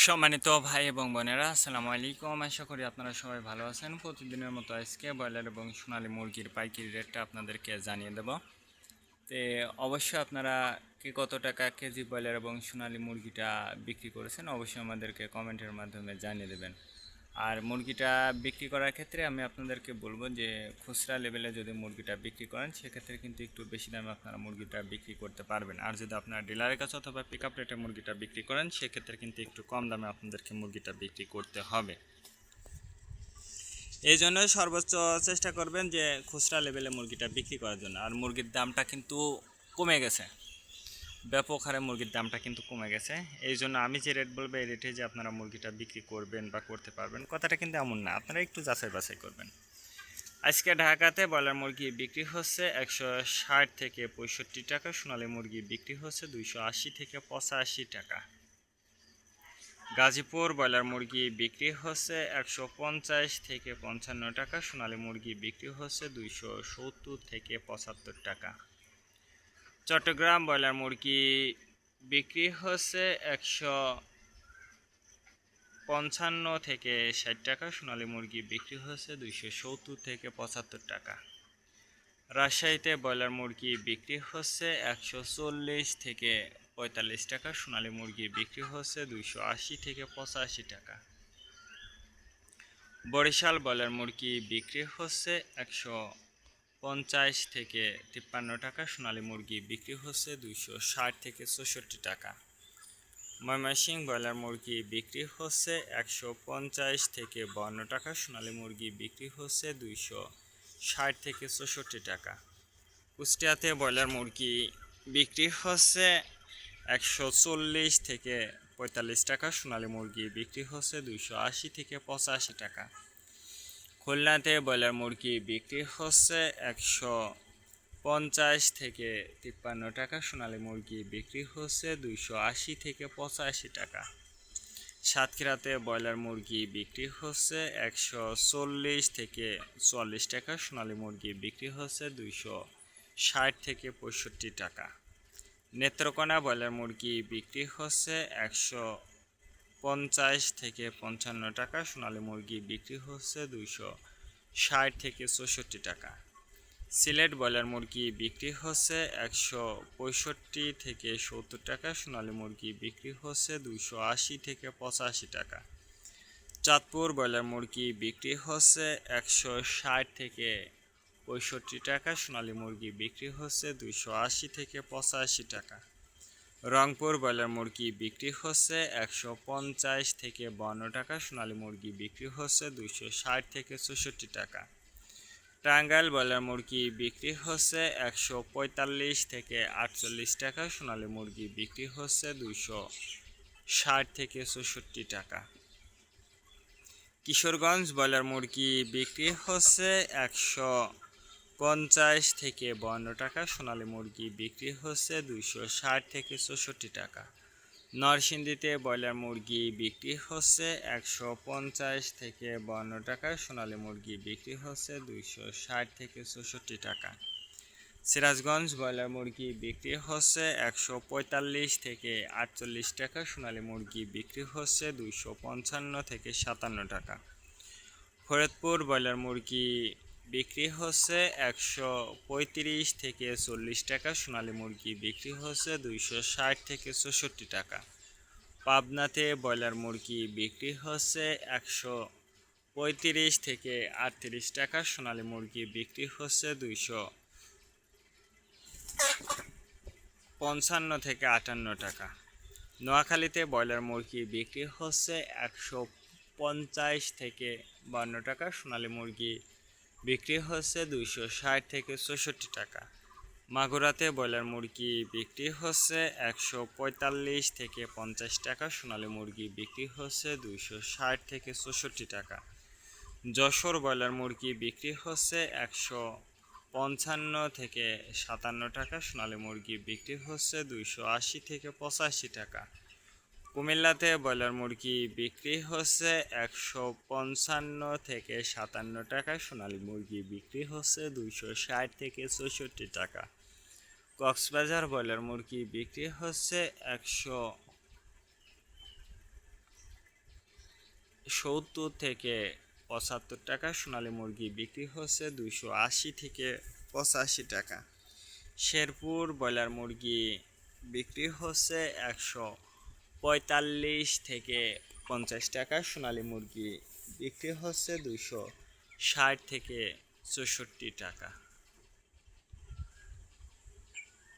সম্মানিত ভাই এবং বোনেরা, আসসালামু আলাইকুম। আশা করি আপনারা সবাই ভালো আছেন। প্রতিদিনের মতো আজকে ব্রয়লার এবং সোনালী মুরগির পাইকারি রেটটা আপনাদেরকে জানিয়ে দেব। তে অবশ্যই আপনারা কে কত টাকা কেজি ব্রয়লার এবং সোনালী মুরগিটা বিক্রি করেছেন অবশ্যই আমাদেরকে কমেন্টের মাধ্যমে জানিয়ে দেবেন। আর মুরগিটা বিক্রি করার ক্ষেত্রে আমি আপনাদেরকে বলবো যে খুচরা লেভেলে যদি মুরগিটা বিক্রি করেন সেক্ষেত্রে কিন্তু একটু বেশি দামে আপনারা মুরগিটা বিক্রি করতে পারবেন। আর যদি আপনারা ডিলারের কাছে অথবা পিক আপ রেটে মুরগিটা বিক্রি করেন সেক্ষেত্রে কিন্তু একটু কম দামে আপনাদেরকে মুরগিটা বিক্রি করতে হবে। এই জন্য সর্বোচ্চ চেষ্টা করবেন যে খুচরা লেভেলে মুরগিটা বিক্রি করার জন্য। আর মুরগির দামটা কিন্তু কমে গেছে, ব্যাপক হারে মুরগির দামটা কিন্তু কমে গেছে। এই জন্য আমি যে রেট বলবো এই রেটে যে আপনারা মুরগিটা বিক্রি করবেন বা করতে পারবেন কথাটা কিন্তু এমন না, আপনারা একটু যাচাই বাছাই করবেন। আজকে ঢাকাতে ব্রয়লার মুরগি বিক্রি হচ্ছে 160 থেকে 65 টাকা, সোনালী মুরগি বিক্রি হচ্ছে 280 থেকে 85 টাকা। গাজীপুর ব্রয়লার মুরগি বিক্রি হচ্ছে 150 থেকে 55 টাকা, সোনালী মুরগি বিক্রি হচ্ছে 270 থেকে 75 টাকা। চট্টগ্রাম ব্রয়লার মুরগি বিক্রি হচ্ছে 155 থেকে 60 টাকা, সোনালী মুরগি বিক্রি হচ্ছে 270 থেকে 75 টাকা। রাজশাহীতে ব্রয়লার মুরগি বিক্রি হচ্ছে 140 থেকে 45 টাকা, সোনালী মুরগি বিক্রি হচ্ছে 280 থেকে 85 টাকা। বরিশাল ব্রয়লার মুরগি বিক্রি হচ্ছে 150 থেকে 53 টাকা, সোনালী মুরগি বিক্রি হচ্ছে 260 থেকে 64 টাকা। ময়মনসিংহ ব্রয়লার মুরগি বিক্রি হচ্ছে 150 থেকে 52 টাকা, সোনালী মুরগি বিক্রি হচ্ছে 260 থেকে 64 টাকা। কুষ্টিয়াতে ব্রয়লার মুরগি বিক্রি হচ্ছে 140 থেকে 45 টাকা, সোনালী মুরগি বিক্রি হচ্ছে 280 থেকে 85 টাকা। খুলনাতে ব্রয়লার মুরগি বিক্রি হচ্ছে 150 থেকে 53 টাকা, সোনালী মুরগি বিক্রি হচ্ছে 280 থেকে 85 টাকা। সাতক্ষীরাতে ব্রয়লার মুরগি বিক্রি হচ্ছে 140 থেকে 44 টাকা, সোনালী মুরগি বিক্রি হচ্ছে 260 থেকে 65 টাকা। নেত্রকোনা ব্রয়লার মুরগি বিক্রি হচ্ছে 150 থেকে 55 টাকা, সোনালী মুরগি বিক্রি হচ্ছে 260 থেকে 64 টাকা। সিলেট ব্রয়লার মুরগি বিক্রি হচ্ছে 165 থেকে 70 টাকা, সোনালী মুরগি বিক্রি হচ্ছে 280 থেকে 85 টাকা। চাঁদপুর ব্রয়লার মুরগি বিক্রি হচ্ছে 160 থেকে 65 টাকা, সোনালী মুরগি বিক্রি হচ্ছে 280 থেকে 85 টাকা। রংপুর ব্রয়লার মুরগি বিক্রি হচ্ছে 150 থেকে 52 টাকা, সোনালী মুরগি বিক্রি হচ্ছে 260 থেকে 64 টাকা। টাঙ্গাইল ব্রয়লার মুরগি বিক্রি হচ্ছে 145 থেকে 48 টাকা, সোনালী মুরগি বিক্রি হচ্ছে 260 থেকে 64 টাকা। কিশোরগঞ্জ ব্রয়লার মুরগি বিক্রি হচ্ছে 150 থেকে 52 টাকা, সোনালী মুরগি বিক্রি হচ্ছে 260 থেকে 64 টাকা। নরসিংদীতে ব্রয়লার মুরগি বিক্রি হচ্ছে 150 থেকে 52 টাকা, সোনালী মুরগি বিক্রি হচ্ছে 260 থেকে 64 টাকা। সিরাজগঞ্জ ব্রয়লার মুরগি বিক্রি হচ্ছে 145 থেকে 48 টাকা, সোনালী মুরগি বিক্রি হচ্ছে 255 থেকে 57 টাকা। ফরিদপুর ব্রয়লার মুরগি বিক্রি হচ্ছে 135 থেকে 40 টাকা, সোনালী মুরগি বিক্রি হচ্ছে 260 থেকে 64 টাকা। পাবনাতে ব্রয়লার মুরগি বিক্রি হচ্ছে 135 থেকে 38 টাকা, সোনালী মুরগি বিক্রি হচ্ছে 255 থেকে 58 টাকা। নোয়াখালীতে ব্রয়লার মুরগি বিক্রি হচ্ছে 150 থেকে 52 টাকা, সোনালী মুরগি বিক্রি হচ্ছে 260 থেকে 64 টাকা। মাগুরাতে ব্রয়লার মুরগি বিক্রি হচ্ছে 145 থেকে 50 টাকা, সোনালী মুরগি বিক্রি হচ্ছে 260 থেকে 64 টাকা। যশোর ব্রয়লার মুরগি বিক্রি হচ্ছে 155 থেকে 57 টাকা, সোনালী মুরগি বিক্রি হচ্ছে 280 থেকে 85 টাকা। কুমিল্লাতে ব্রয়লার মুরগি বিক্রি হচ্ছে 155 থেকে 57 টাকা, সোনালী মুরগি বিক্রি হচ্ছে 260 থেকে 64 টাকা। কক্সবাজার ব্রয়লার মুরগি বিক্রি হচ্ছে 70 থেকে 75 টাকা, সোনালী মুরগি বিক্রি হচ্ছে 280 থেকে 85 টাকা। শেরপুর ব্রয়লার মুরগি বিক্রি হচ্ছে 145 থেকে 50 টাকা, সোনালী মুরগি বিক্রি হচ্ছে 260 থেকে 64 টাকা।